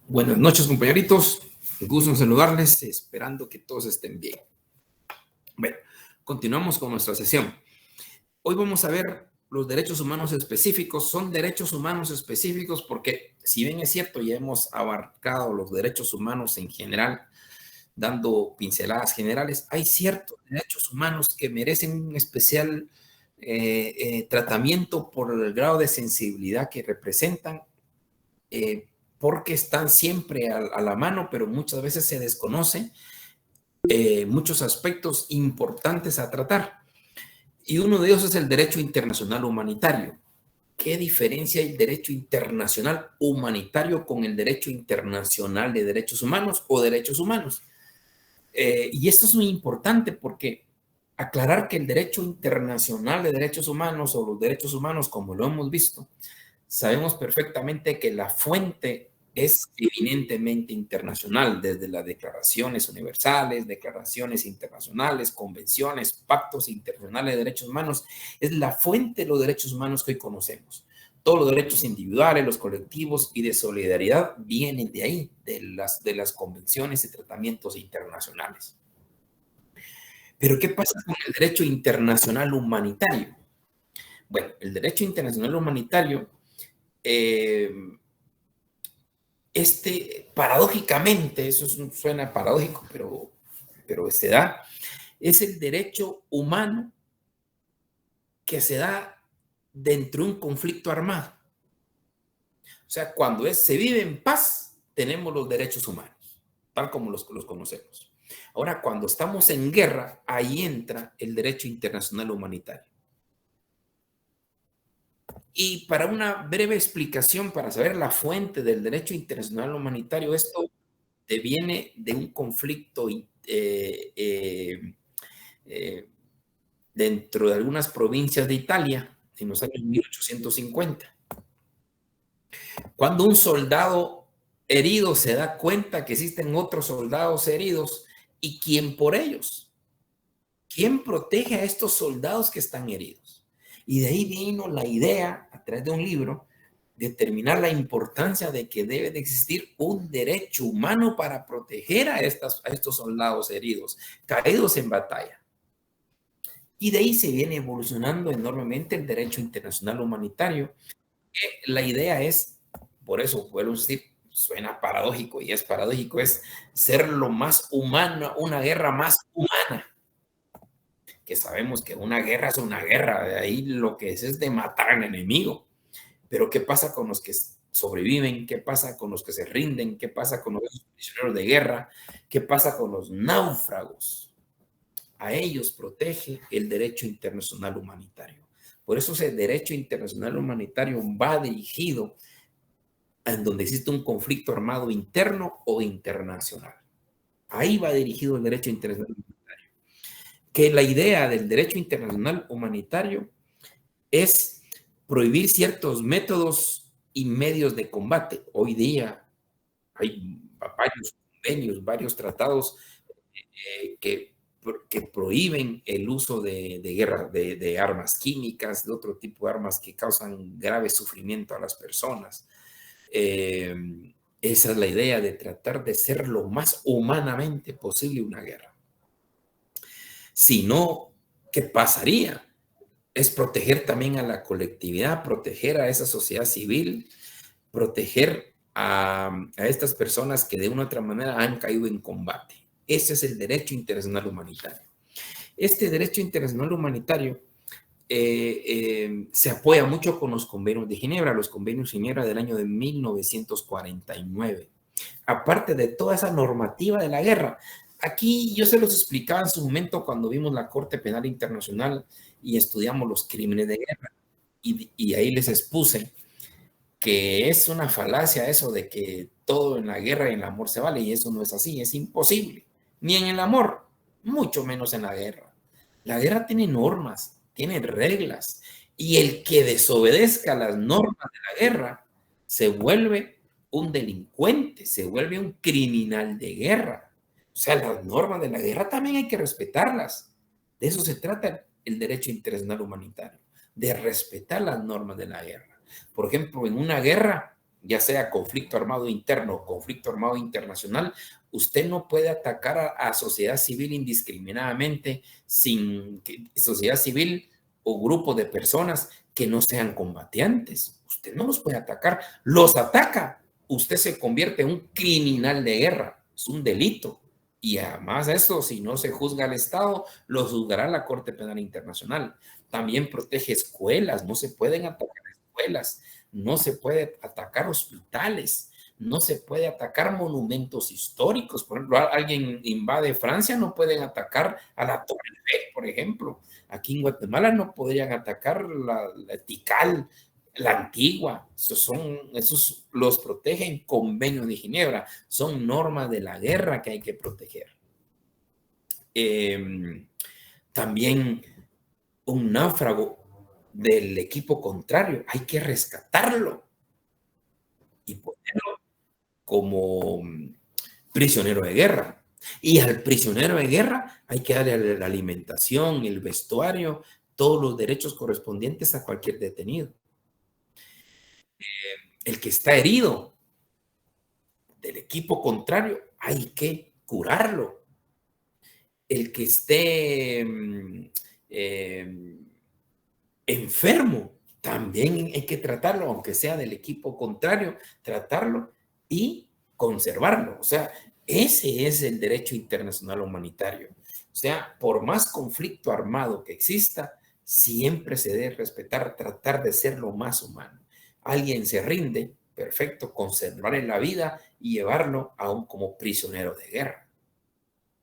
Buenas noches, compañeritos. Un gusto en saludarles, esperando que todos estén bien. Bueno, continuamos con nuestra sesión. Hoy vamos a ver los derechos humanos específicos. Son derechos humanos específicos porque, si bien es cierto, ya hemos abarcado los derechos humanos en general, dando pinceladas generales, hay ciertos derechos humanos que merecen un especial tratamiento por el grado de sensibilidad que representan, porque están siempre a la mano, pero muchas veces se desconocen muchos aspectos importantes a tratar. Y uno de ellos es el derecho internacional humanitario. ¿Qué diferencia hay el derecho internacional humanitario con el derecho internacional de derechos humanos o derechos humanos? Y esto es muy importante porque aclarar que el derecho internacional de derechos humanos o los derechos humanos, como lo hemos visto, sabemos perfectamente que la fuente es eminentemente internacional, desde las declaraciones universales, declaraciones internacionales, convenciones, pactos internacionales de derechos humanos. Es la fuente de los derechos humanos que hoy conocemos. Todos los derechos individuales, los colectivos y de solidaridad vienen de ahí, de las convenciones y tratamientos internacionales. Pero ¿qué pasa con el derecho internacional humanitario? Bueno, el derecho internacional humanitario, paradójicamente, eso suena paradójico, pero se da, es el derecho humano que se da dentro de un conflicto armado. O sea, cuando se vive en paz, tenemos los derechos humanos, tal como los conocemos. Ahora, cuando estamos en guerra, ahí entra el derecho internacional humanitario. Y para una breve explicación, para saber la fuente del derecho internacional humanitario, esto deviene de un conflicto dentro de algunas provincias de Italia en los años 1850. Cuando un soldado herido se da cuenta que existen otros soldados heridos, y quién por ellos, quién protege a estos soldados que están heridos. Y de ahí vino la idea, a través de un libro, determinar la importancia de que debe de existir un derecho humano para proteger a estos soldados heridos, caídos en batalla. Y de ahí se viene evolucionando enormemente el derecho internacional humanitario. La idea es, por eso vuelvo a decir, suena paradójico y es paradójico, es ser lo más humano, una guerra más humana. Que sabemos que una guerra es una guerra, de ahí lo que es de matar al enemigo. Pero ¿qué pasa con los que sobreviven? ¿Qué pasa con los que se rinden? ¿Qué pasa con los prisioneros de guerra? ¿Qué pasa con los náufragos? A ellos protege el derecho internacional humanitario. Por eso ese derecho internacional humanitario va dirigido en donde existe un conflicto armado interno o internacional. Ahí va dirigido el derecho internacional humanitario. Que la idea del derecho internacional humanitario es prohibir ciertos métodos y medios de combate. Hoy día hay varios convenios, varios tratados que prohíben el uso de guerra, de armas químicas, de otro tipo de armas que causan grave sufrimiento a las personas. Esa es la idea de tratar de ser lo más humanamente posible una guerra. Si no, ¿qué pasaría? Es proteger también a la colectividad, proteger a esa sociedad civil, proteger a estas personas que de una u otra manera han caído en combate. Ese es el derecho internacional humanitario. Este derecho internacional humanitario se apoya mucho con los convenios de Ginebra, los convenios de Ginebra del año de 1949. Aparte de toda esa normativa de la guerra, aquí yo se los explicaba en su momento cuando vimos la Corte Penal Internacional y estudiamos los crímenes de guerra, y ahí les expuse que es una falacia eso de que todo en la guerra y en el amor se vale, y eso no es así, es imposible, ni en el amor, mucho menos en la guerra. La guerra tiene normas, tiene reglas, y el que desobedezca las normas de la guerra se vuelve un delincuente, se vuelve un criminal de guerra. O sea, las normas de la guerra también hay que respetarlas. De eso se trata el derecho internacional humanitario, de respetar las normas de la guerra. Por ejemplo, en una guerra ya sea conflicto armado interno o conflicto armado internacional, usted no puede atacar a sociedad civil indiscriminadamente, sin sociedad civil o grupo de personas que no sean combatientes. Usted no los puede atacar, los ataca, usted se convierte en un criminal de guerra, es un delito. Y además de eso, si no se juzga al Estado, lo juzgará la Corte Penal Internacional. También protege escuelas, no se pueden atacar escuelas, no se puede atacar hospitales, no se puede atacar monumentos históricos. Por ejemplo, alguien invade Francia, no pueden atacar a la Torre Eiffel, por ejemplo. Aquí en Guatemala no podrían atacar la Tikal, la Antigua. Esos los protegen convenios de Ginebra. Son normas de la guerra que hay que proteger. También un náufrago del equipo contrario, hay que rescatarlo y ponerlo como prisionero de guerra. Y al prisionero de guerra hay que darle la alimentación, el vestuario, todos los derechos correspondientes a cualquier detenido. El que está herido del equipo contrario, hay que curarlo. El que esté enfermo, también hay que tratarlo, aunque sea del equipo contrario, tratarlo y conservarlo. O sea, ese es el derecho internacional humanitario. O sea, por más conflicto armado que exista, siempre se debe respetar, tratar de ser lo más humano. Alguien se rinde, perfecto, conservarle la vida y llevarlo aún como prisionero de guerra.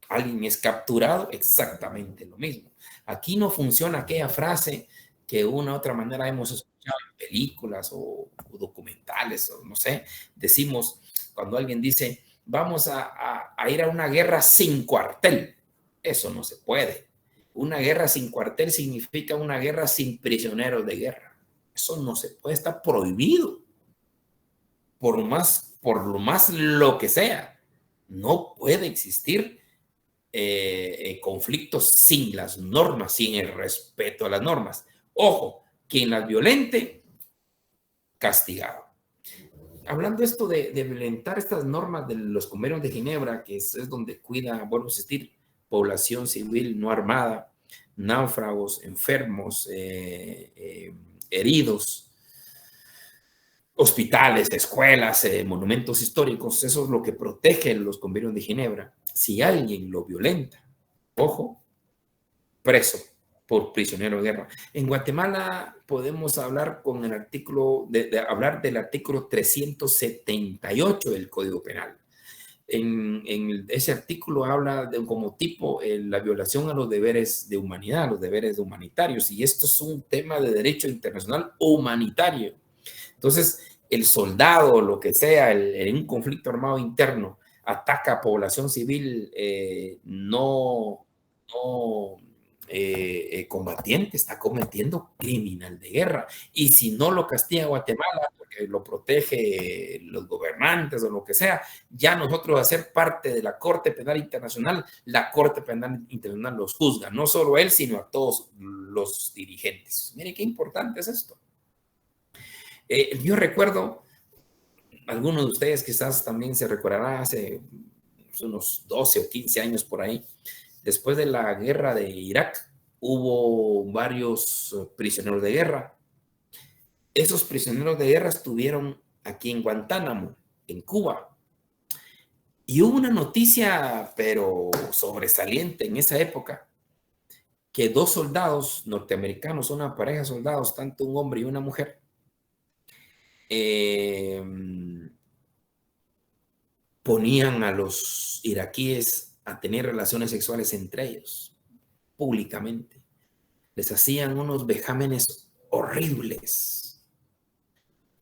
Alguien es capturado, exactamente lo mismo. Aquí no funciona aquella frase que de una u otra manera hemos escuchado en películas o documentales, o no sé, decimos cuando alguien dice, vamos a ir a una guerra sin cuartel. Eso no se puede. Una guerra sin cuartel significa una guerra sin prisioneros de guerra. Eso no se puede, está prohibido. Por lo más lo que sea, no puede existir conflictos sin las normas, sin el respeto a las normas. Ojo, quien las violente, castigado. Hablando esto de violentar estas normas de los convenios de Ginebra, que es donde cuida, vuelvo a insistir, población civil no armada, náufragos, enfermos, heridos, hospitales, escuelas, monumentos históricos, eso es lo que protege los convenios de Ginebra. Si alguien lo violenta, ojo, preso por prisionero de guerra. En Guatemala podemos hablar con el artículo, hablar del artículo 378 del Código Penal. En ese artículo habla de como tipo la violación a los deberes de humanidad, los deberes humanitarios, y esto es un tema de derecho internacional humanitario. Entonces, el soldado, lo que sea, en un conflicto armado interno, ataca a población civil combatiente, está cometiendo criminal de guerra. Y si no lo castiga Guatemala, porque lo protege los gobernantes o lo que sea, ya nosotros a ser parte de la Corte Penal Internacional, la Corte Penal Internacional los juzga, no solo él, sino a todos los dirigentes. Mire qué importante es esto. Yo recuerdo, algunos de ustedes quizás también se recordarán hace unos 12 o 15 años por ahí, después de la guerra de Irak, hubo varios prisioneros de guerra. Esos prisioneros de guerra estuvieron aquí en Guantánamo, en Cuba. Y hubo una noticia, pero sobresaliente en esa época, que dos soldados norteamericanos, una pareja de soldados, tanto un hombre y una mujer, ponían a los iraquíes a tener relaciones sexuales entre ellos, públicamente. Les hacían unos vejámenes horribles.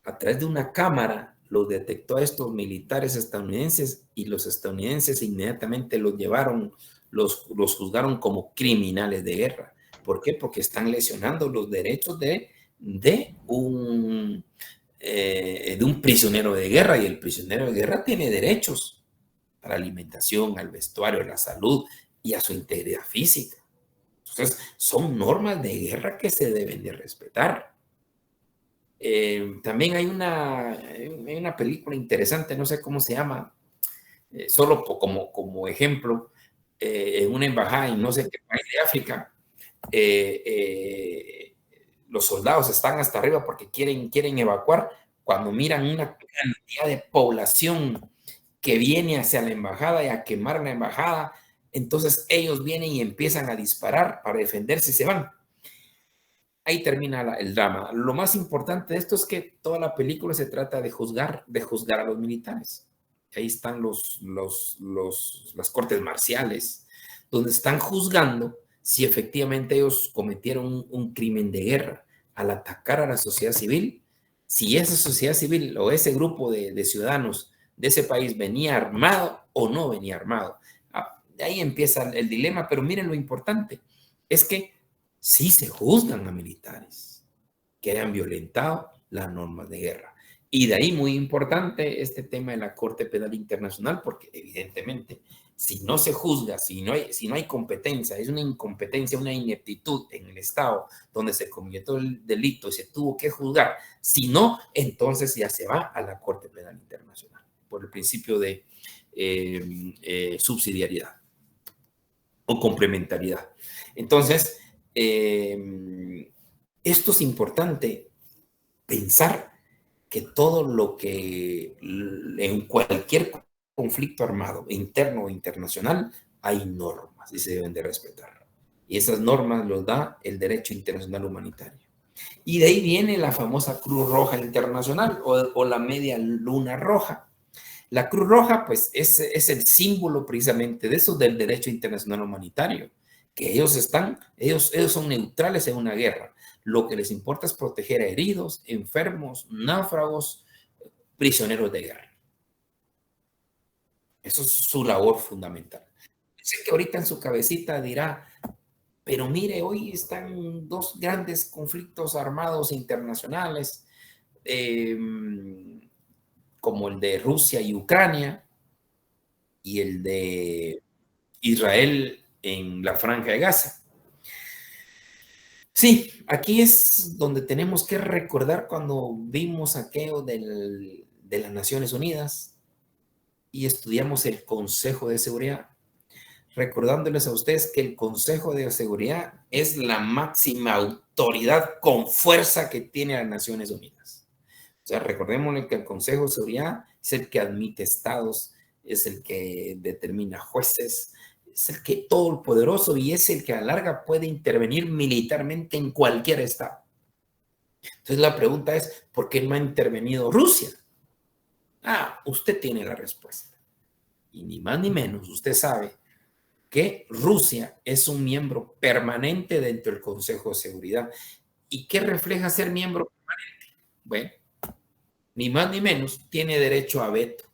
A través de una cámara los detectó a estos militares estadounidenses y los estadounidenses inmediatamente los llevaron, los juzgaron como criminales de guerra. ¿Por qué? Porque están lesionando los derechos de un prisionero de guerra, y el prisionero de guerra tiene derechos a la alimentación, al vestuario, a la salud y a su integridad física. Entonces, son normas de guerra que se deben de respetar. También hay una película interesante, no sé cómo se llama, solo como ejemplo, en una embajada en no sé qué país de África, eh, eh, los soldados están hasta arriba porque quieren evacuar. Cuando miran una cantidad de población que viene hacia la embajada y a quemar la embajada, entonces ellos vienen y empiezan a disparar para defenderse y se van. Ahí termina el drama. Lo más importante de esto es que toda la película se trata de juzgar a los militares. Ahí están las cortes marciales, donde están juzgando si efectivamente ellos cometieron un crimen de guerra al atacar a la sociedad civil, si esa sociedad civil o ese grupo de ciudadanos de ese país venía armado o no venía armado. De ahí empieza el dilema, pero miren lo importante, es que sí se juzgan a militares que hayan violentado las normas de guerra. Y de ahí muy importante este tema de la Corte Penal Internacional, porque evidentemente si no se juzga, si no hay competencia, es una incompetencia, una ineptitud en el Estado donde se cometió el delito y se tuvo que juzgar, si no, entonces ya se va a la Corte Penal Internacional por el principio de subsidiariedad o complementariedad. Entonces, esto es importante pensar que todo lo que en cualquier conflicto armado, interno o internacional, hay normas y se deben de respetar. Y esas normas los da el derecho internacional humanitario. Y de ahí viene la famosa Cruz Roja Internacional o la Media Luna Roja. La Cruz Roja, pues, es el símbolo precisamente de eso, del derecho internacional humanitario, que ellos son neutrales en una guerra. Lo que les importa es proteger a heridos, enfermos, náufragos, prisioneros de guerra. Eso es su labor fundamental. Sé que ahorita en su cabecita dirá, pero mire, hoy están dos grandes conflictos armados internacionales, como el de Rusia y Ucrania, y el de Israel en la Franja de Gaza. Sí, aquí es donde tenemos que recordar cuando vimos aquello de las Naciones Unidas y estudiamos el Consejo de Seguridad, recordándoles a ustedes que el Consejo de Seguridad es la máxima autoridad con fuerza que tiene las Naciones Unidas. O sea, recordémosle que el Consejo de Seguridad es el que admite estados, es el que determina jueces, es el que todopoderoso y es el que a la larga puede intervenir militarmente en cualquier estado. Entonces la pregunta es, ¿por qué no ha intervenido Rusia? Usted tiene la respuesta. Y ni más ni menos, usted sabe que Rusia es un miembro permanente dentro del Consejo de Seguridad. ¿Y qué refleja ser miembro permanente? Bueno, ni más ni menos, tiene derecho a veto.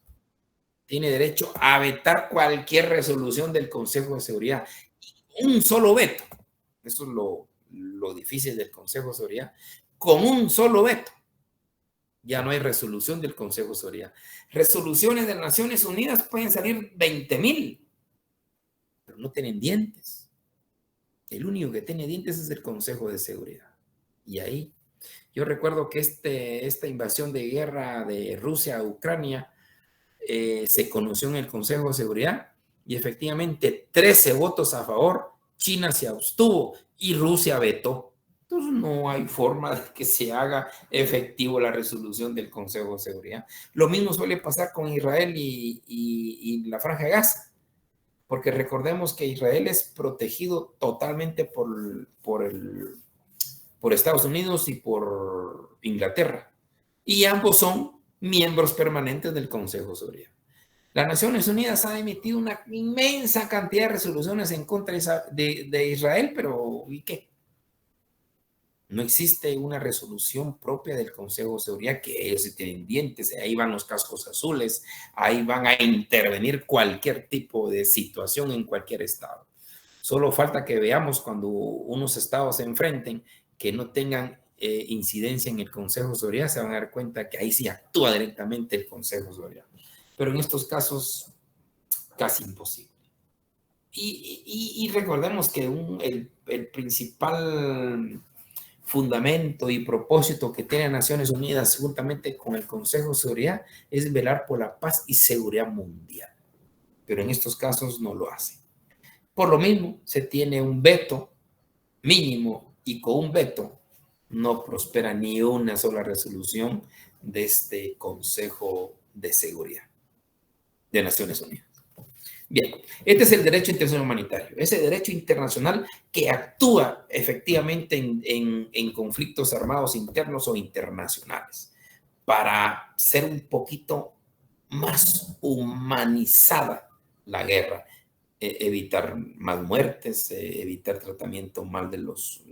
Tiene derecho a vetar cualquier resolución del Consejo de Seguridad. Un solo veto. Eso es lo difícil del Consejo de Seguridad. Con un solo veto, ya no hay resolución del Consejo de Seguridad. Resoluciones de Naciones Unidas pueden salir 20,000, pero no tienen dientes. El único que tiene dientes es el Consejo de Seguridad. Y ahí, yo recuerdo que esta invasión de guerra de Rusia a Ucrania se conoció en el Consejo de Seguridad y efectivamente 13 votos a favor, China se abstuvo y Rusia vetó. Entonces no hay forma de que se haga efectivo la resolución del Consejo de Seguridad. Lo mismo suele pasar con Israel y la Franja de Gaza, porque recordemos que Israel es protegido totalmente por Estados Unidos y por Inglaterra, y ambos son miembros permanentes del Consejo de Seguridad. Las Naciones Unidas ha emitido una inmensa cantidad de resoluciones en contra de Israel, pero ¿y qué? No existe una resolución propia del Consejo de Seguridad, que ellos sí tienen dientes, ahí van los cascos azules, ahí van a intervenir cualquier tipo de situación en cualquier estado. Solo falta que veamos cuando unos estados se enfrenten que no tengan incidencia en el Consejo de Seguridad, se van a dar cuenta que ahí sí actúa directamente el Consejo de Seguridad. Pero en estos casos, casi imposible. Y recordemos que el principal fundamento y propósito que tiene Naciones Unidas juntamente con el Consejo de Seguridad es velar por la paz y seguridad mundial. Pero en estos casos no lo hace. Por lo mismo, se tiene un veto mínimo y con un veto no prospera ni una sola resolución de este Consejo de Seguridad de Naciones Unidas. Bien, este es el derecho internacional humanitario, ese derecho internacional que actúa efectivamente en conflictos armados internos o internacionales para ser un poquito más humanizada la guerra, evitar más muertes, evitar tratamiento mal de los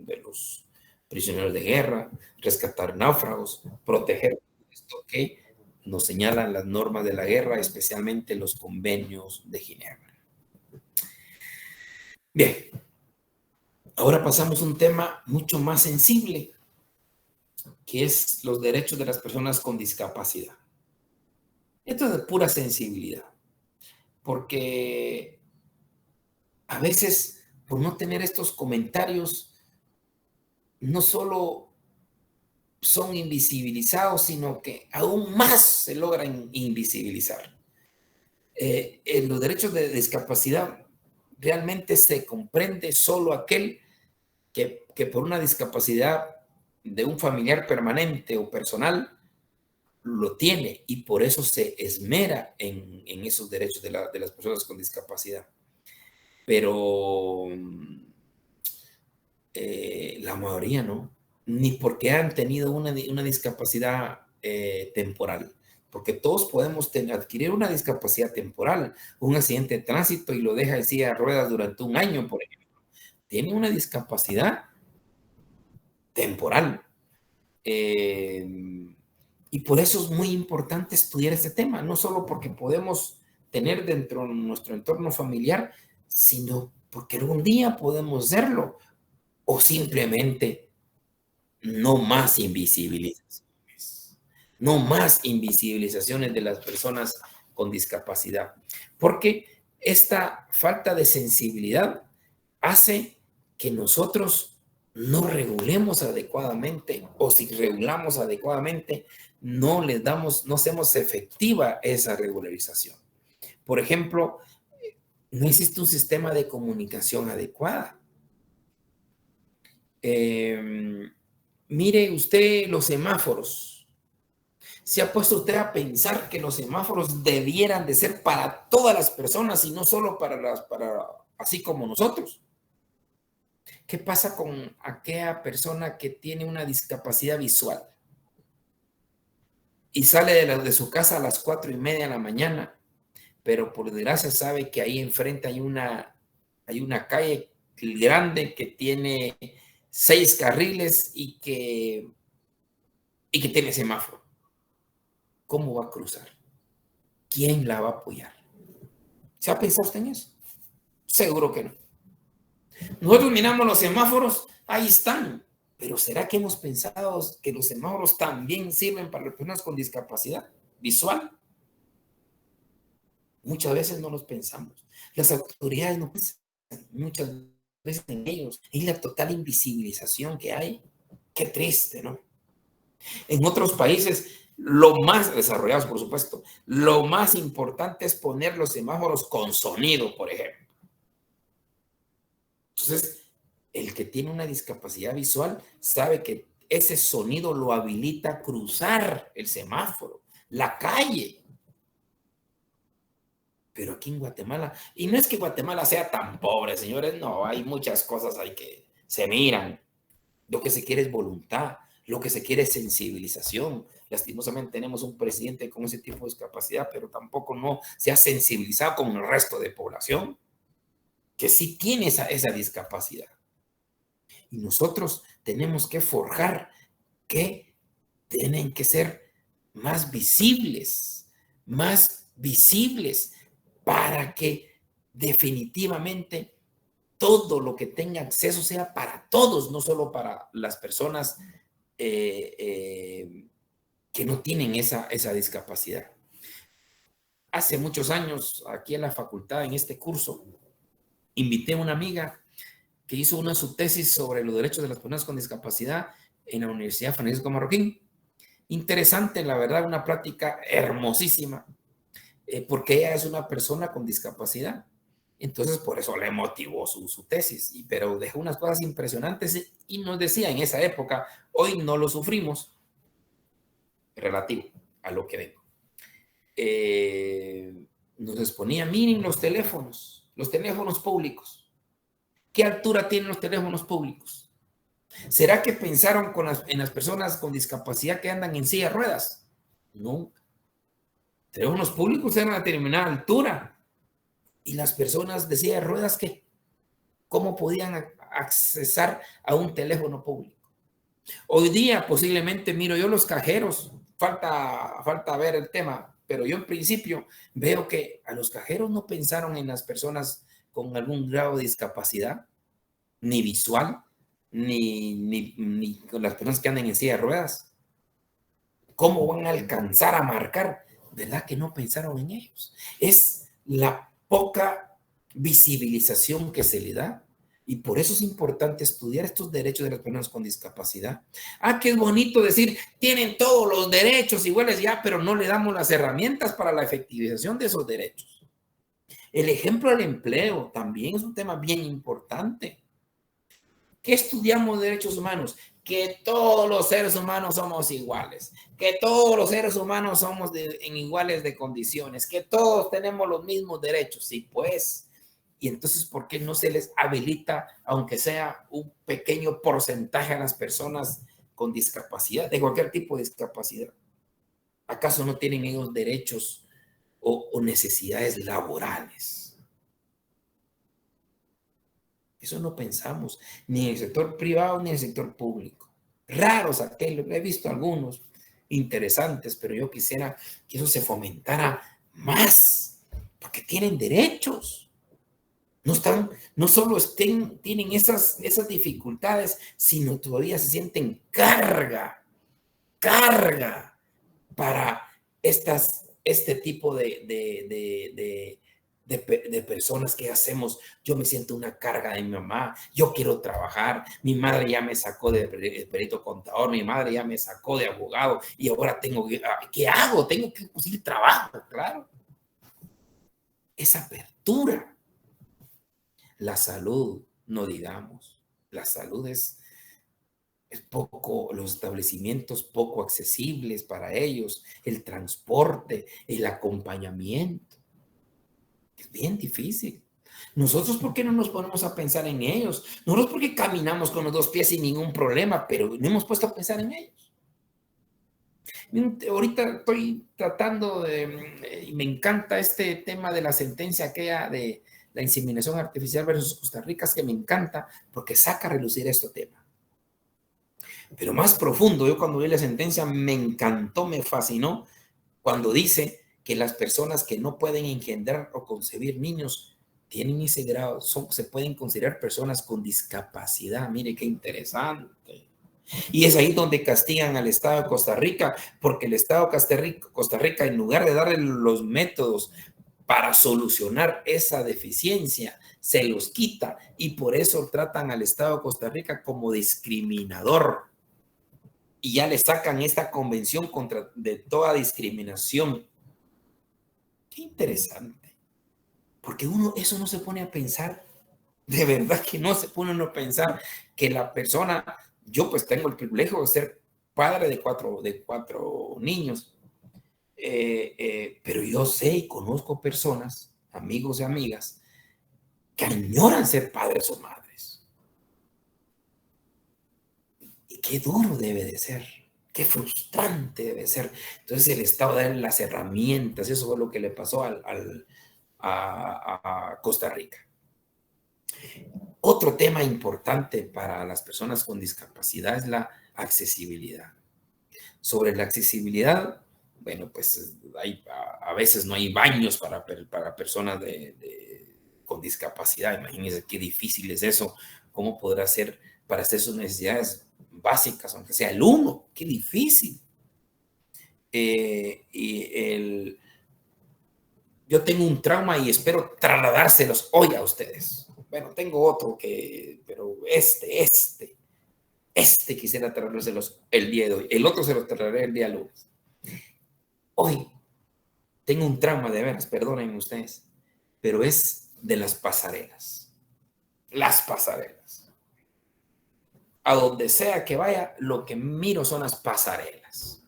prisioneros de guerra, rescatar náufragos, proteger esto que nos señalan las normas de la guerra, especialmente los convenios de Ginebra. Bien, ahora pasamos a un tema mucho más sensible, que es los derechos de las personas con discapacidad. Esto es de pura sensibilidad, porque a veces, por no tener estos comentarios, no solo son invisibilizados, sino que aún más se logran invisibilizar. En los derechos de discapacidad realmente se comprende solo aquel que por una discapacidad de un familiar permanente o personal lo tiene y por eso se esmera en esos derechos de las personas con discapacidad. Pero la mayoría no, ni porque han tenido una discapacidad temporal, porque todos podemos adquirir una discapacidad temporal, un accidente de tránsito y lo deja en silla de ruedas durante un año, por ejemplo. Tiene una discapacidad temporal. Y por eso es muy importante estudiar este tema, no solo porque podemos tener dentro de nuestro entorno familiar, sino porque algún día podemos serlo, o simplemente no más invisibilizaciones, no más invisibilizaciones de las personas con discapacidad, porque esta falta de sensibilidad hace que nosotros no regulemos adecuadamente, o si regulamos adecuadamente, no hacemos efectiva esa regularización. Por ejemplo, no existe un sistema de comunicación adecuada. Mire usted los semáforos. ¿Se ha puesto usted a pensar que los semáforos debieran de ser para todas las personas y no solo para así como nosotros? ¿Qué pasa con aquella persona que tiene una discapacidad visual y sale de su casa a las 4:30 de la mañana, pero por desgracia sabe que ahí enfrente hay una calle grande que tiene 6 carriles y que tiene semáforo? ¿Cómo va a cruzar? ¿Quién la va a apoyar? ¿Se ha pensado usted en eso? Seguro que no. Nosotros miramos los semáforos, ahí están, pero ¿será que hemos pensado que los semáforos también sirven para las personas con discapacidad visual? Muchas veces no los pensamos. Las autoridades no piensan muchas veces en ellos. Y la total invisibilización que hay. Qué triste, ¿no? En otros países, lo más desarrollados, por supuesto, lo más importante es poner los semáforos con sonido, por ejemplo. Entonces, el que tiene una discapacidad visual sabe que ese sonido lo habilita a cruzar el semáforo, la calle. Pero aquí en Guatemala, y no es que Guatemala sea tan pobre, señores, no, hay muchas cosas ahí que se miran. Lo que se quiere es voluntad, lo que se quiere es sensibilización. Lastimosamente tenemos un presidente con ese tipo de discapacidad, pero tampoco no se ha sensibilizado con el resto de población, que sí tiene esa discapacidad. Y nosotros tenemos que forjar que tienen que ser más visibles para que definitivamente todo lo que tenga acceso sea para todos, no solo para las personas que no tienen esa discapacidad. Hace muchos años, aquí en la facultad, en este curso, invité a una amiga que hizo su tesis sobre los derechos de las personas con discapacidad en la Universidad Francisco Marroquín. Interesante, la verdad, una plática hermosísima, porque ella es una persona con discapacidad. Entonces, por eso le motivó su tesis, pero dejó unas cosas impresionantes y nos decía en esa época, hoy no lo sufrimos, relativo a lo que vengo. Nos exponía, miren los teléfonos públicos. ¿Qué altura tienen los teléfonos públicos? ¿Será que pensaron en las personas con discapacidad que andan en silla de ruedas? No. Teléfonos públicos eran a determinada altura. ¿Y las personas de silla de ruedas qué? ¿Cómo podían accesar a un teléfono público? Hoy día posiblemente miro yo los cajeros, falta ver el tema, pero yo en principio veo que a los cajeros no pensaron en las personas con algún grado de discapacidad, ni visual, ni con las personas que andan en silla de ruedas. ¿Cómo van a alcanzar a marcar? ¿Verdad que no pensaron en ellos? Es la poca visibilización que se le da. Y por eso es importante estudiar estos derechos de las personas con discapacidad. Ah, qué bonito decir, tienen todos los derechos iguales ya, pero no le damos las herramientas para la efectivización de esos derechos. El ejemplo del empleo también es un tema bien importante. ¿Qué estudiamos de derechos humanos? Que todos los seres humanos somos iguales, que todos los seres humanos somos en iguales de condiciones, que todos tenemos los mismos derechos. Sí, pues. Y entonces, ¿por qué no se les habilita, aunque sea un pequeño porcentaje a las personas con discapacidad, de cualquier tipo de discapacidad? ¿Acaso no tienen ellos derechos o necesidades laborales? Eso no pensamos, ni en el sector privado ni en el sector público. Raros aquellos, he visto algunos interesantes, pero yo quisiera que eso se fomentara más, porque tienen derechos. No solo tienen esas dificultades, sino todavía se sienten carga para este tipo de personas que hacemos. Yo me siento una carga de mi mamá, yo quiero trabajar, mi madre ya me sacó de perito contador, mi madre ya me sacó de abogado y ahora ¿qué hago? Tengo que conseguir trabajo, claro. Esa apertura. La salud, no digamos, la salud es poco, los establecimientos poco accesibles para ellos, el transporte, el acompañamiento. Es bien difícil. Nosotros, ¿por qué no nos ponemos a pensar en ellos? Nosotros, ¿por qué caminamos con los dos pies sin ningún problema, pero no hemos puesto a pensar en ellos? Ahorita estoy tratando y me encanta este tema de la sentencia aquella de la inseminación artificial versus Costa Rica, que me encanta porque saca a relucir este tema. Pero más profundo, yo cuando vi la sentencia me encantó, me fascinó, cuando dice que las personas que no pueden engendrar o concebir niños tienen ese grado, se pueden considerar personas con discapacidad. Mire qué interesante. Y es ahí donde castigan al Estado de Costa Rica, porque el Estado de Costa Rica, en lugar de darle los métodos para solucionar esa deficiencia, se los quita y por eso tratan al Estado de Costa Rica como discriminador. Y ya le sacan esta convención de toda discriminación. Qué interesante. Porque uno eso no se pone a pensar. De verdad que no se pone uno a pensar que la persona, yo pues tengo el privilegio de ser padre de cuatro niños, pero yo sé y conozco personas, amigos y amigas, que añoran ser padres o madres. Y qué duro debe de ser. Qué frustrante debe ser. Entonces el Estado da las herramientas. Eso fue lo que le pasó a Costa Rica. Otro tema importante para las personas con discapacidad es la accesibilidad. Sobre la accesibilidad, bueno, pues a veces no hay baños para personas con discapacidad. Imagínense qué difícil es eso. ¿Cómo podrá ser para hacer sus necesidades básicas, aunque sea el uno? Qué difícil. Yo tengo un trauma y espero trasladárselos hoy a ustedes. Bueno, tengo otro pero este. Quisiera traérselos el día de hoy. El otro se los traeré el día lunes. Hoy tengo un trauma de veras, perdonen ustedes, pero es de las pasarelas. Las pasarelas. A donde sea que vaya, lo que miro son las pasarelas.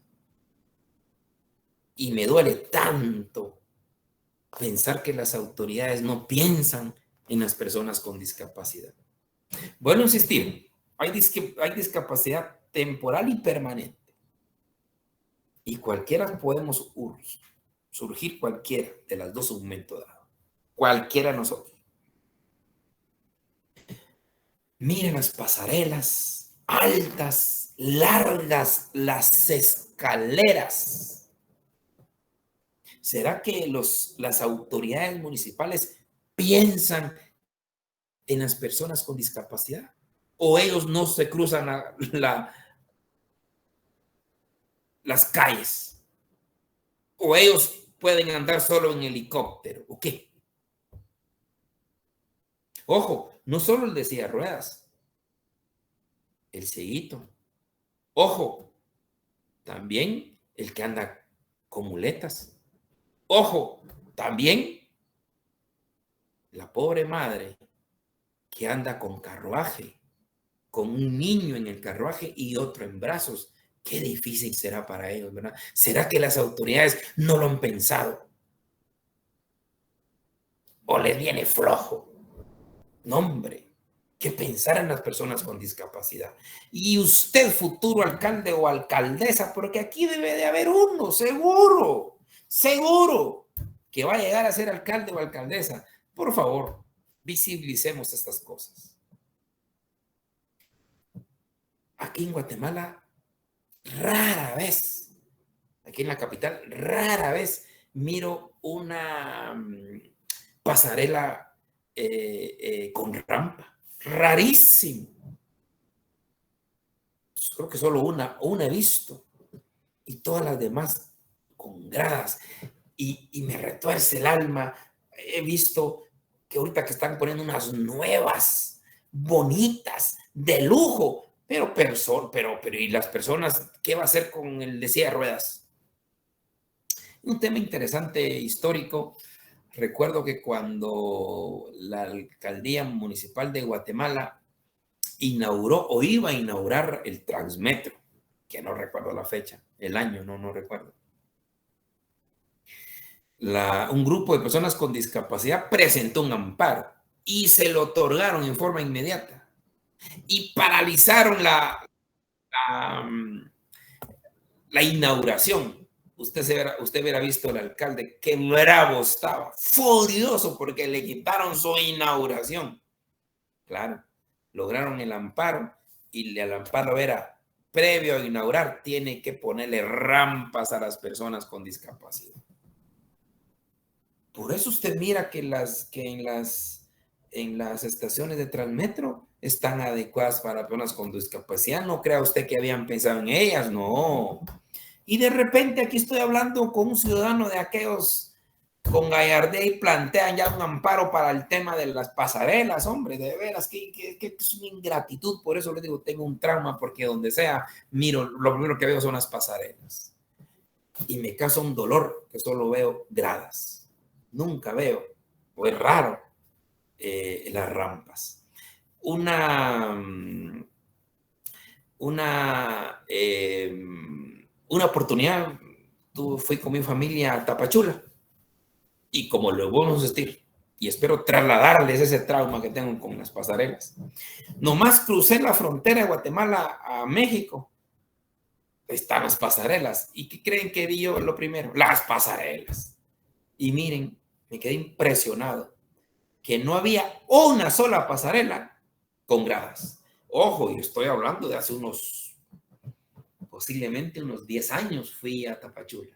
Y me duele tanto pensar que las autoridades no piensan en las personas con discapacidad. Bueno, insistir, hay discapacidad temporal y permanente. Y cualquiera podemos surgir cualquiera de las dos en un momento dado. Cualquiera de nosotros. Miren las pasarelas altas, largas, las escaleras. ¿Será que las autoridades municipales piensan en las personas con discapacidad? ¿O ellos no se cruzan las calles? ¿O ellos pueden andar solo en helicóptero? ¿O qué? Ojo, no solo el de silla de ruedas, el cieguito. Ojo, también el que anda con muletas. Ojo, también la pobre madre que anda con carruaje, con un niño en el carruaje y otro en brazos. Qué difícil será para ellos, ¿verdad? ¿Será que las autoridades no lo han pensado? ¿O les viene flojo? No, hombre, que pensar en las personas con discapacidad. Y usted, futuro alcalde o alcaldesa, porque aquí debe de haber uno, seguro, seguro, que va a llegar a ser alcalde o alcaldesa. Por favor, visibilicemos estas cosas. Aquí en Guatemala, rara vez, aquí en la capital, rara vez miro una pasarela con rampa. Rarísimo. Creo que solo una he visto. Y todas las demás con gradas. Y me retuerce el alma. He visto que ahorita que están poniendo unas nuevas, bonitas, de lujo. Pero ¿y las personas qué va a hacer con el de silla de ruedas? Un tema interesante, histórico. Recuerdo que cuando la alcaldía municipal de Guatemala inauguró o iba a inaugurar el Transmetro, que no recuerdo la fecha, el año, no recuerdo. Un grupo de personas con discapacidad presentó un amparo y se lo otorgaron en forma inmediata y paralizaron la inauguración. Usted hubiera visto al alcalde, qué bravo estaba, furioso porque le quitaron su inauguración. Claro, lograron el amparo y el amparo era previo a inaugurar, tiene que ponerle rampas a las personas con discapacidad. Por eso usted mira que en las estaciones de Transmetro están adecuadas para personas con discapacidad. No crea usted que habían pensado en ellas, no. Y de repente aquí estoy hablando con un ciudadano de aquellos con gallardía y plantean ya un amparo para el tema de las pasarelas, hombre, de veras, que es una ingratitud. Por eso les digo, tengo un trauma, porque donde sea, miro, lo primero que veo son las pasarelas. Y me causa un dolor que solo veo gradas. Nunca veo, o es raro, las rampas. Una oportunidad, fui con mi familia a Tapachula y como lo voy a insistir y espero trasladarles ese trauma que tengo con las pasarelas. Nomás crucé la frontera de Guatemala a México, están las pasarelas. ¿Y qué creen que vi yo lo primero? Las pasarelas. Y miren, me quedé impresionado que no había una sola pasarela con gradas. Ojo, yo estoy hablando de hace posiblemente unos 10 años fui a Tapachula.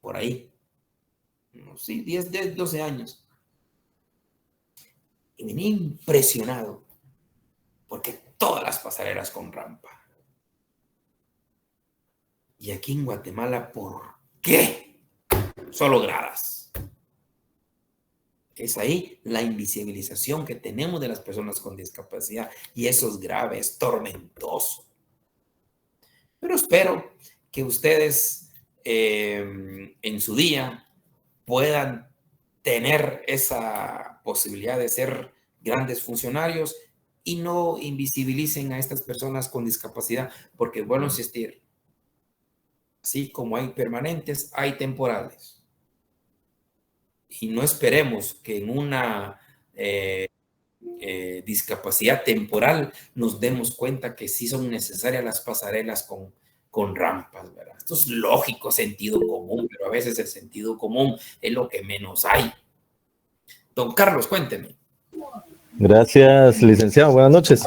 Por ahí. Sí, 10, 12 años. Y venía impresionado porque todas las pasarelas con rampa. Y aquí en Guatemala, ¿por qué? Solo gradas. Es ahí la invisibilización que tenemos de las personas con discapacidad y eso es grave, es tormentoso. Pero espero que ustedes en su día puedan tener esa posibilidad de ser grandes funcionarios y no invisibilicen a estas personas con discapacidad, porque vuelvo a insistir, así como hay permanentes, hay temporales. Y no esperemos que en una discapacidad temporal nos demos cuenta que sí son necesarias las pasarelas con rampas, ¿verdad? Esto es lógico, sentido común, pero a veces el sentido común es lo que menos hay. Don Carlos, cuénteme. Gracias, licenciado. Buenas noches.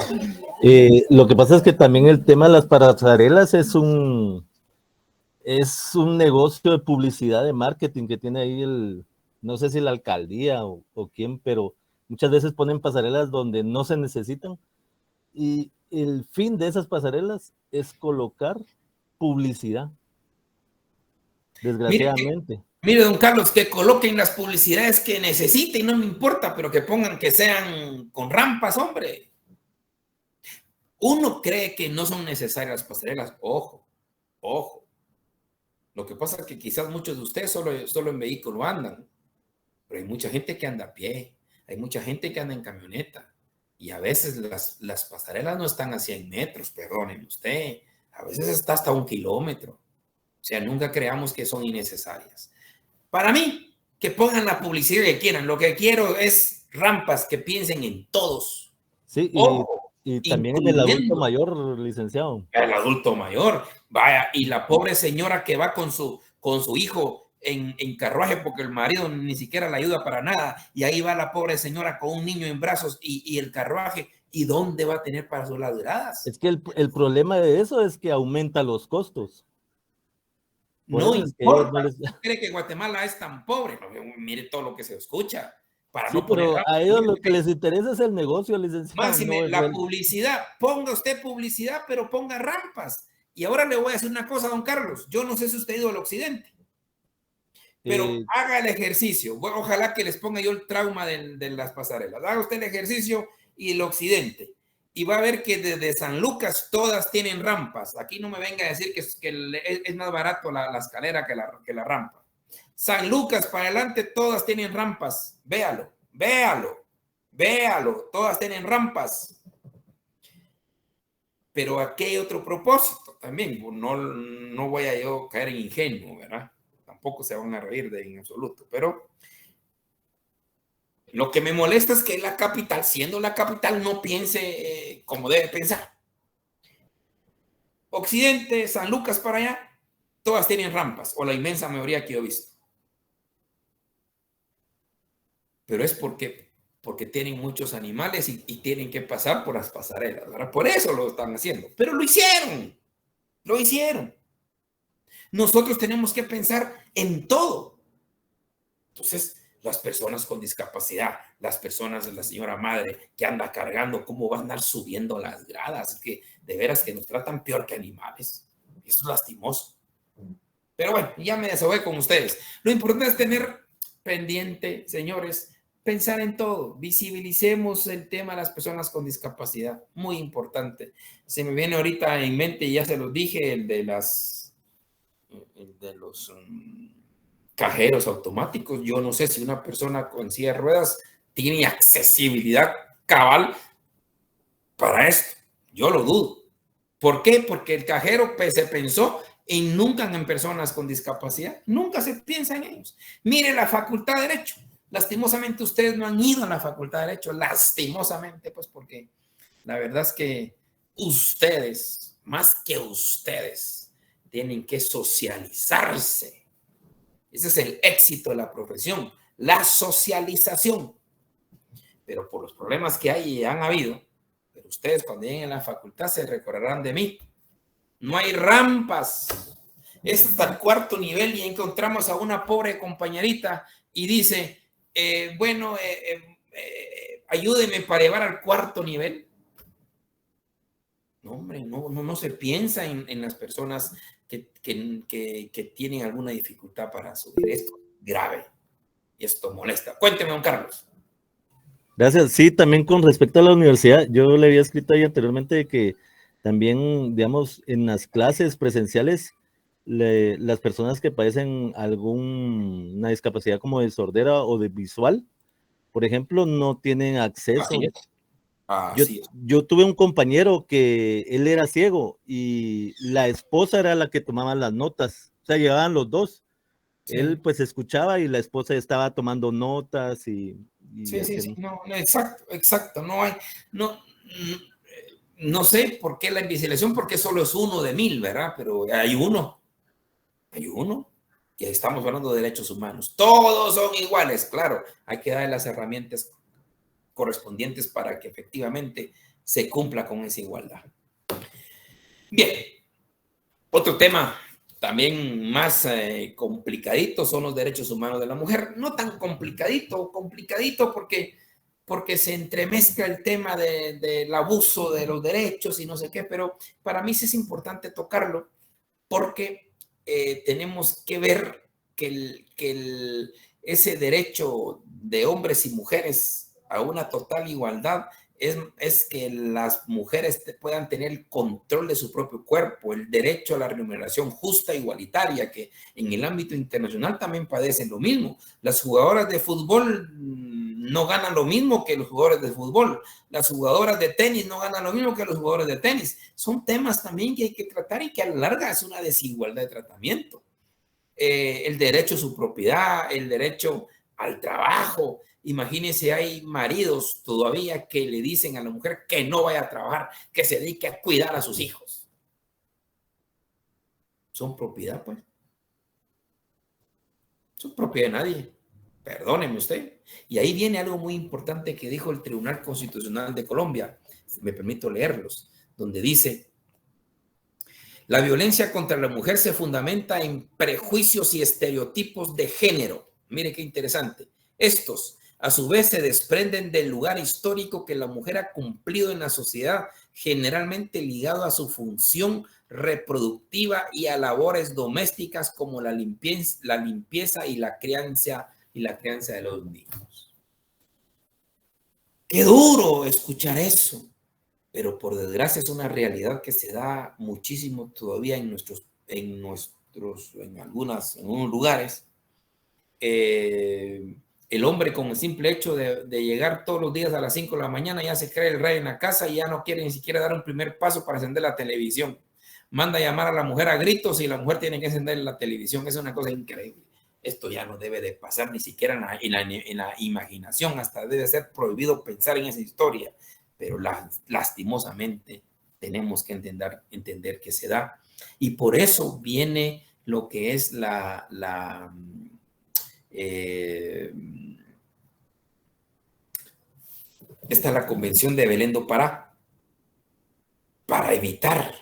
Lo que pasa es que también el tema de las pasarelas es un negocio de publicidad, de marketing que tiene ahí no sé si la alcaldía o quién, pero muchas veces ponen pasarelas donde no se necesitan y el fin de esas pasarelas es colocar publicidad, Mire, desgraciadamente. mire, don Carlos, que coloquen las publicidades que necesiten, no me importa, pero que pongan que sean con rampas, hombre. Uno cree que no son necesarias las pasarelas, ojo, ojo. Lo que pasa es que quizás muchos de ustedes solo en vehículo andan, pero hay mucha gente que anda a pie, hay mucha gente que anda en camioneta y a veces las pasarelas no están a 100 metros, perdónenme usted, a veces está hasta 1 kilómetro. O sea, nunca creamos que son innecesarias. Para mí, que pongan la publicidad que quieran. Lo que quiero es rampas que piensen en todos. Sí, Ojo, y también en el adulto incluyendo mayor, licenciado. al adulto mayor. Vaya, y la pobre señora que va con su hijo en carruaje porque el marido ni siquiera la ayuda para nada. Y ahí va la pobre señora con un niño en brazos y el carruaje. ¿Y dónde va a tener para sus ladradas? Es que el problema de eso es que aumenta los costos. Por No eso es que ellos no importa. les... ¿Usted cree que Guatemala es tan pobre? No, mire todo lo que se escucha. Para Sí, no poner pero a ellos lo que les interesa es el negocio, licenciado, no máxime es la el... publicidad. Ponga usted publicidad, pero ponga rampas. Y ahora le voy a decir una cosa, don Carlos. Yo no sé si usted ha ido al occidente, pero Eh, haga el ejercicio. Bueno, ojalá que les ponga yo el trauma de las pasarelas. Haga usted el ejercicio y el occidente. Y va a ver que desde San Lucas todas tienen rampas. Aquí no me venga a decir que es más barato la escalera que la rampa. San Lucas para adelante todas tienen rampas. Véalo, véalo, véalo. Todas tienen rampas. Pero aquí hay otro propósito también. No voy a yo caer en ingenuo, ¿verdad? Tampoco se van a reír de en absoluto. Pero lo que me molesta es que la capital, siendo la capital, no piense como debe pensar. Occidente, San Lucas para allá, todas tienen rampas, o la inmensa mayoría que yo he visto. Pero es porque tienen muchos animales y tienen que pasar por las pasarelas, ¿verdad? Por eso lo están haciendo. Pero lo hicieron, lo hicieron. Nosotros tenemos que pensar en todo. Entonces, las personas con discapacidad, las personas de la señora madre que anda cargando, ¿cómo va a andar subiendo las gradas? Que de veras que nos tratan peor que animales. Eso es lastimoso. Pero bueno, ya me desahogué con ustedes. Lo importante es tener pendiente, señores, pensar en todo. Visibilicemos el tema de las personas con discapacidad. Muy importante. Se me viene ahorita en mente, ya se los dije, el de los cajeros automáticos. Yo no sé si una persona con silla de ruedas tiene accesibilidad cabal para esto. Yo lo dudo. ¿Por qué? Porque el cajero se pensó en nunca en personas con discapacidad. Nunca se piensa en ellos. Mire la Facultad de Derecho. Lastimosamente ustedes no han ido a la Facultad de Derecho. Lastimosamente, pues porque la verdad es que ustedes, más que ustedes, tienen que socializarse. Ese es el éxito de la profesión, la socialización. Pero por los problemas que hay y han habido, pero ustedes cuando lleguen a la facultad se recordarán de mí. No hay rampas. Es hasta el 4.º nivel y encontramos a una pobre compañerita y dice, ayúdeme para llevar al 4.º nivel. No, hombre, no se piensa en las personas que tienen alguna dificultad para subir. Esto es grave. y esto molesta. Cuénteme, don Carlos. Gracias. Sí, también con respecto a la universidad, yo le había escrito ahí anteriormente que también, digamos, en las clases presenciales, las personas que padecen alguna discapacidad como de sordera o de visual, por ejemplo, no tienen acceso. Así es. Yo, Así es. yo tuve un compañero que él era ciego y la esposa era la que tomaba las notas, o sea, llegaban los dos. Él Sí. pues escuchaba y la esposa estaba tomando notas y Sí, sí, sí, haciendo. no, no, exacto, exacto, no hay, no, no sé por qué la invisibilización, porque solo es uno de 1000, ¿verdad? Pero hay uno, y ahí estamos hablando de derechos humanos. Todos son iguales, claro, hay que darle las herramientas correspondientes para que efectivamente se cumpla con esa igualdad. Bien, otro tema también más complicadito son los derechos humanos de la mujer. No tan complicadito porque se entremezcla el tema del abuso de los derechos y no sé qué, pero para mí sí es importante tocarlo porque tenemos que ver que ese derecho de hombres y mujeres a una total igualdad es que las mujeres puedan tener el control de su propio cuerpo, el derecho a la remuneración justa e igualitaria, que en el ámbito internacional también padecen lo mismo. Las jugadoras de fútbol no ganan lo mismo que los jugadores de fútbol. Las jugadoras de tenis no ganan lo mismo que los jugadores de tenis. Son temas también que hay que tratar y que a la larga es una desigualdad de tratamiento. El derecho a su propiedad, el derecho al trabajo. Imagínense, hay maridos todavía que le dicen a la mujer que no vaya a trabajar, que se dedique a cuidar a sus hijos. Son propiedad, pues. Son propiedad de nadie. Perdóneme usted. Y ahí viene algo muy importante que dijo el Tribunal Constitucional de Colombia. Me permito leerlos, donde dice: la violencia contra la mujer se fundamenta en prejuicios y estereotipos de género. Mire qué interesante. Estos, a su vez, se desprenden del lugar histórico que la mujer ha cumplido en la sociedad, generalmente ligado a su función reproductiva y a labores domésticas como la limpieza y la crianza de los niños. Qué duro escuchar eso, pero por desgracia es una realidad que se da muchísimo todavía en algunos lugares. El hombre, con el simple hecho de llegar todos los días a las 5 de la mañana, ya se cree el rey en la casa y ya no quiere ni siquiera dar un primer paso para encender la televisión. Manda a llamar a la mujer a gritos y la mujer tiene que encender la televisión. Es una cosa increíble. Esto ya no debe de pasar ni siquiera en la imaginación, hasta debe ser prohibido pensar en esa historia, pero lastimosamente tenemos que entender que se da. Y por eso viene lo que es esta es la Convención de Belén do Pará, para evitar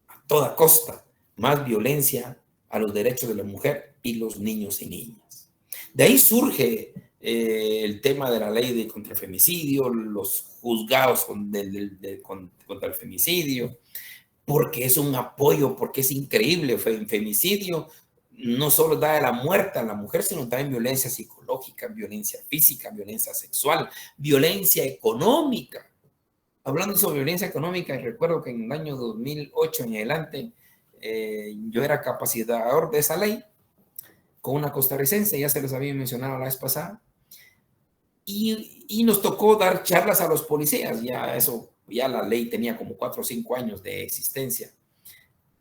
a toda costa más violencia a los derechos de la mujer y los niños y niñas. De ahí surge el tema de la ley contra el femicidio, los juzgados contra el femicidio, porque es un apoyo, porque es increíble. El femicidio no solo da la muerte a la mujer, sino también violencia psicológica, violencia física, violencia sexual, violencia económica. Hablando sobre violencia económica, recuerdo que en el año 2008 en adelante, yo era capacitador de esa ley con una costarricense, ya se les había mencionado la vez pasada, y nos tocó dar charlas a los policías. Ya la ley tenía como 4 o 5 años de existencia.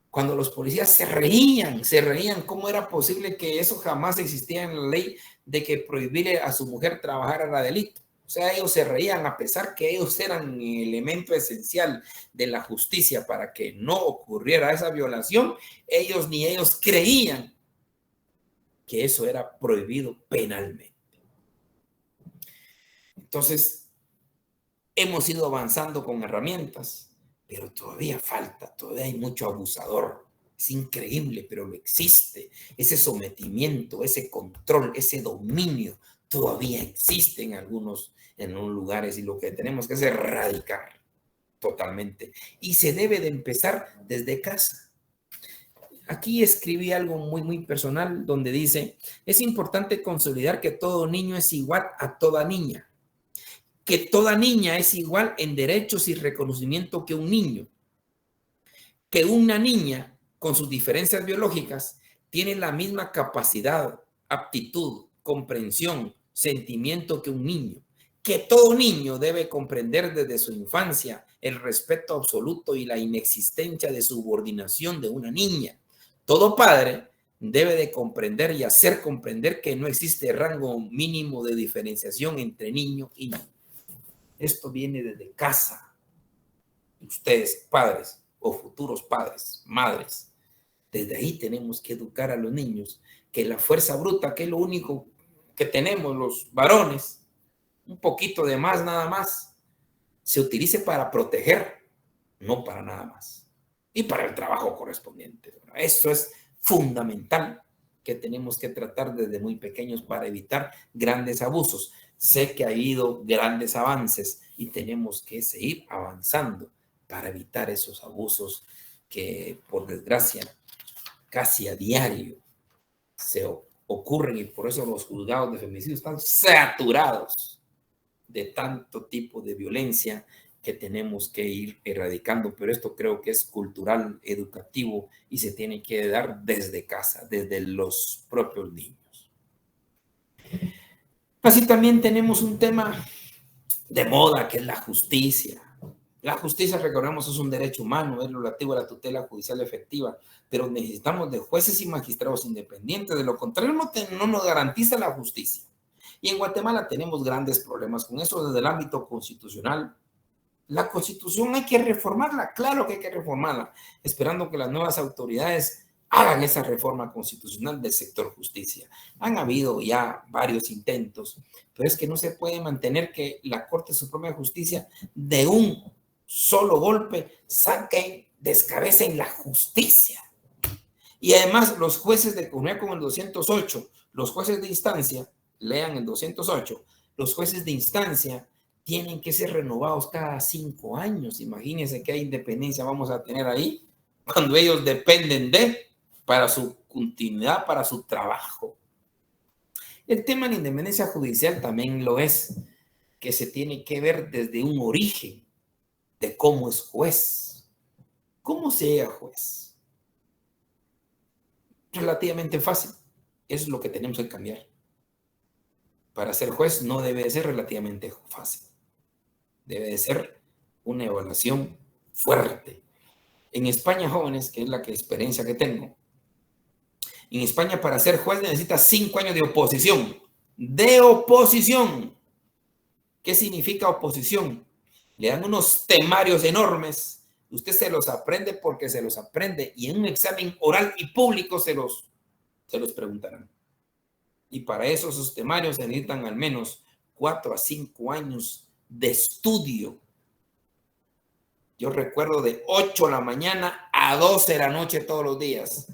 Cuando los policías se reían, cómo era posible que eso jamás existía en la ley de que prohibir a su mujer trabajar era delito. O sea, ellos se reían a pesar que ellos eran el elemento esencial de la justicia para que no ocurriera esa violación. Ellos creían que eso era prohibido penalmente. Entonces, hemos ido avanzando con herramientas, pero todavía falta, todavía hay mucho abusador. Es increíble, pero lo existe. Ese sometimiento, ese control, ese dominio todavía existe en algunos lugares, y lo que tenemos que hacer es erradicar totalmente. Y se debe de empezar desde casa. aquí escribí algo muy personal donde dice, es importante consolidar que todo niño es igual a toda niña, que toda niña es igual en derechos y reconocimiento que un niño, que una niña con sus diferencias biológicas tiene la misma capacidad, aptitud, comprensión, sentimiento que un niño, que todo niño debe comprender desde su infancia el respeto absoluto y la inexistencia de subordinación de una niña. Todo padre debe de comprender y hacer comprender que no existe rango mínimo de diferenciación entre niño y niña. Esto viene desde casa. Ustedes, padres o futuros padres, madres, desde ahí tenemos que educar a los niños que la fuerza bruta, que es lo único que tenemos los varones, un poquito de más nada más, se utilice para proteger, no para nada más. Y para el trabajo correspondiente. Eso es fundamental que tenemos que tratar desde muy pequeños para evitar grandes abusos. Sé que ha habido grandes avances y tenemos que seguir avanzando para evitar esos abusos que, por desgracia, casi a diario se ocurren, y por eso los juzgados de feminicidio están saturados de tanto tipo de violencia que tenemos que ir erradicando, pero esto creo que es cultural, educativo, y se tiene que dar desde casa, desde los propios niños. Así también tenemos un tema de moda, que es la justicia. La justicia, recordemos, es un derecho humano, es relativo a la tutela judicial efectiva, pero necesitamos de jueces y magistrados independientes, de lo contrario no nos garantiza la justicia. Y en Guatemala tenemos grandes problemas con eso desde el ámbito constitucional. La Constitución hay que reformarla, claro que hay que reformarla, esperando que las nuevas autoridades hagan esa reforma constitucional del sector justicia. Han habido ya varios intentos, pero es que no se puede mantener que la Corte Suprema de Justicia de un solo golpe saquen, descabecen la justicia. Y además los jueces de comunidad con el 208, los jueces de instancia, lean el 208, los jueces de instancia tienen que ser renovados cada 5 años. Imagínense qué independencia vamos a tener ahí cuando ellos dependen para su continuidad, para su trabajo. El tema de la independencia judicial también lo es, que se tiene que ver desde un origen de cómo es juez. ¿Cómo se llega juez? Relativamente fácil. Eso es lo que tenemos que cambiar. Para ser juez no debe de ser relativamente fácil. Debe de ser una evaluación fuerte. En España, jóvenes, que es la experiencia que tengo, en España para ser juez necesita 5 años de oposición. De oposición. ¿Qué significa oposición? Le dan unos temarios enormes. Usted se los aprende porque se los aprende. Y en un examen oral y público se los preguntarán. Y para eso esos temarios se necesitan al menos 4 a 5 años de estudio. Yo recuerdo de 8 de la mañana a 12 de la noche todos los días.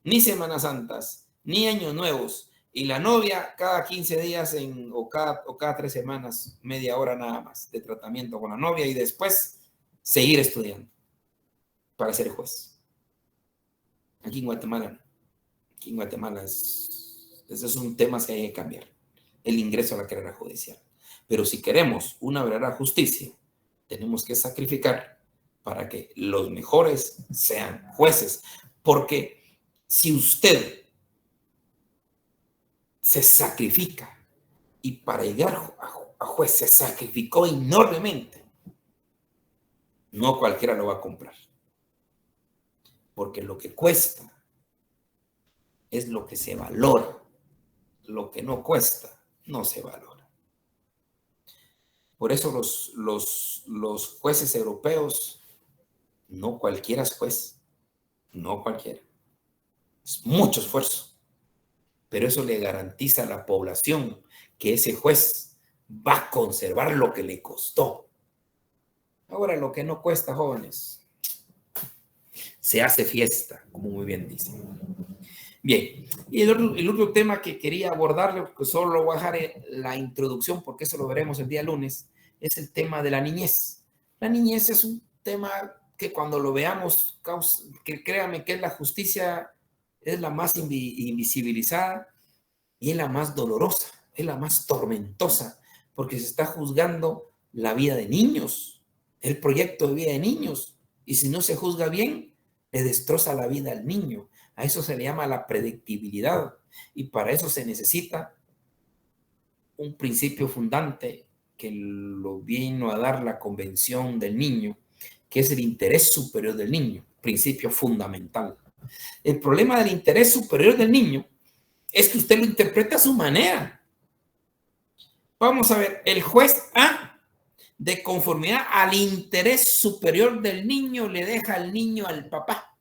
Ni Semanas Santas, ni Años Nuevos. Y la novia cada 15 días o cada 3 semanas, media hora nada más de tratamiento con la novia y después seguir estudiando para ser juez. Aquí en Guatemala ese es un tema que hay que cambiar, el ingreso a la carrera judicial. Pero si queremos una verdadera justicia, tenemos que sacrificar para que los mejores sean jueces. Porque si usted se sacrifica y para llegar a juez se sacrificó enormemente, no cualquiera lo va a comprar. Porque lo que cuesta es lo que se valora. Lo que no cuesta no se valora. Por eso los jueces europeos, no cualquiera es juez, no cualquiera. Es mucho esfuerzo, pero eso le garantiza a la población que ese juez va a conservar lo que le costó. Ahora, lo que no cuesta, jóvenes, se hace fiesta, como muy bien dicen. Bien, y el otro tema que quería abordarle, porque solo lo voy a dejar en la introducción, porque eso lo veremos el día lunes, es el tema de la niñez. La niñez es un tema que cuando lo veamos, que créame que la justicia es la más invisibilizada y es la más dolorosa, es la más tormentosa, porque se está juzgando la vida de niños, el proyecto de vida de niños, y si no se juzga bien, le destroza la vida al niño. A eso se le llama la predictibilidad, y para eso se necesita un principio fundante que lo vino a dar la Convención del Niño, que es el interés superior del niño, principio fundamental. El problema del interés superior del niño es que usted lo interpreta a su manera. Vamos a ver, el juez A, de conformidad al interés superior del niño, le deja al niño al papá.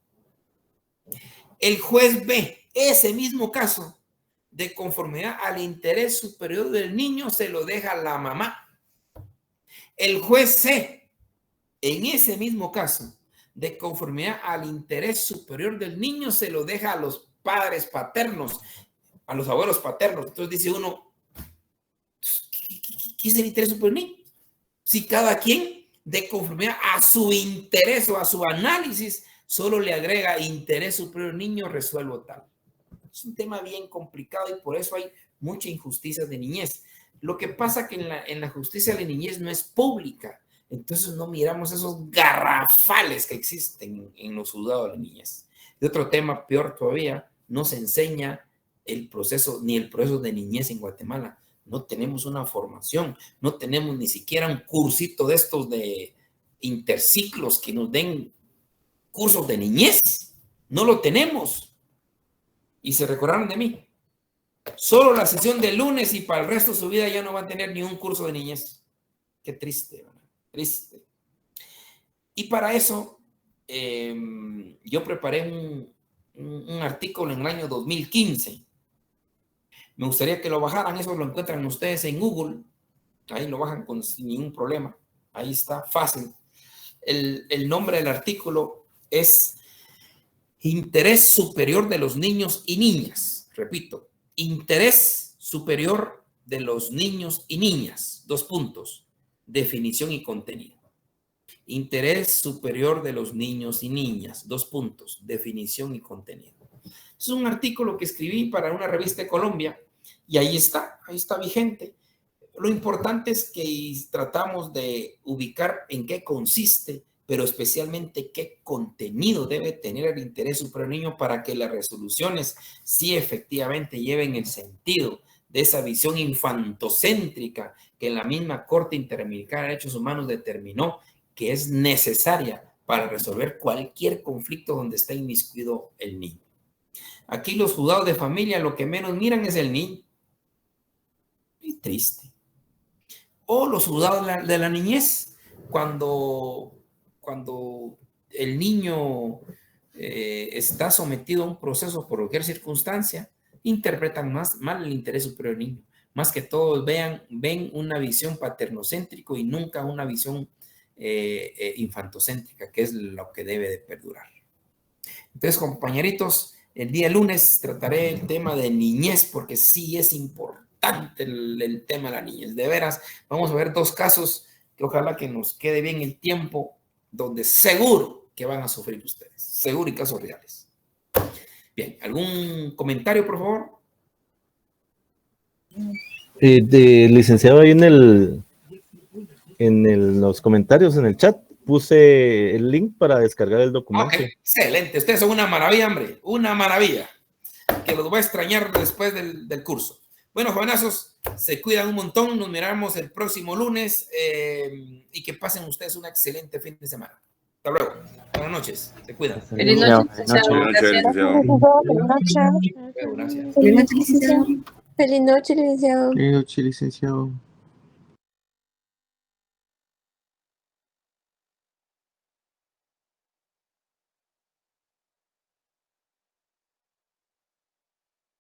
El juez B, ese mismo caso, de conformidad al interés superior del niño, se lo deja a la mamá. El juez C, en ese mismo caso, de conformidad al interés superior del niño, se lo deja a los padres paternos, a los abuelos paternos. Entonces dice uno, ¿qué es el interés superior del niño? Si cada quien, de conformidad a su interés o a su análisis, solo le agrega interés superior del niño, resuelvo tal. Es un tema bien complicado y por eso hay mucha injusticia de niñez. Lo que pasa que en la justicia de niñez no es pública, entonces no miramos esos garrafales que existen en los juzgados de niñez. Y otro tema peor todavía, no se enseña el proceso, ni el proceso de niñez en Guatemala. No tenemos una formación, no tenemos ni siquiera un cursito de estos de interciclos que nos den cursos de niñez. No lo tenemos. Y se recordaron de mí. Solo la sesión de lunes y para el resto de su vida ya no va a tener ni un curso de niñez. Qué triste, ¿verdad? Triste. Y para eso yo preparé un artículo en el año 2015. Me gustaría que lo bajaran, eso lo encuentran ustedes en Google. Ahí lo bajan sin ningún problema. Ahí está, fácil. El nombre del artículo es Interés superior de los niños y niñas. Repito, interés superior de los niños y niñas. 2 puntos. Definición y contenido. Interés superior de los niños y niñas. 2 puntos. Definición y contenido. Es un artículo que escribí para una revista de Colombia y ahí está vigente. Lo importante es que tratamos de ubicar en qué consiste, pero especialmente qué contenido debe tener el interés superior del niño para que las resoluciones sí efectivamente lleven el sentido de esa visión infantocéntrica que la misma Corte Interamericana de Derechos Humanos determinó que es necesaria para resolver cualquier conflicto donde esté inmiscuido el niño. Aquí los juzgados de familia lo que menos miran es el niño. Y triste. O los juzgados de la niñez, cuando el niño está sometido a un proceso por cualquier circunstancia, interpretan mal el interés superior del niño. Más que todo ven una visión paternocéntrica y nunca una visión infantocéntrica, que es lo que debe de perdurar. Entonces, compañeritos, el día lunes trataré el tema de niñez, porque sí es importante el tema de la niñez. De veras, vamos a ver 2 casos que ojalá que nos quede bien el tiempo, donde seguro que van a sufrir ustedes. Seguro y casos reales. Bien, ¿algún comentario, por favor? Licenciado, ahí en los comentarios, en el chat, puse el link para descargar el documento. Okay, excelente, ustedes son una maravilla, hombre, una maravilla, que los voy a extrañar después del curso. Bueno, jovenazos, se cuidan un montón, nos miramos el próximo lunes y que pasen ustedes un excelente fin de semana. Hasta luego, buenas noches, se cuidan. Feliz noche, licenciado. Gracias. Feliz noche, licenciado. Feliz noche, licenciado. Feliz noche, licenciado.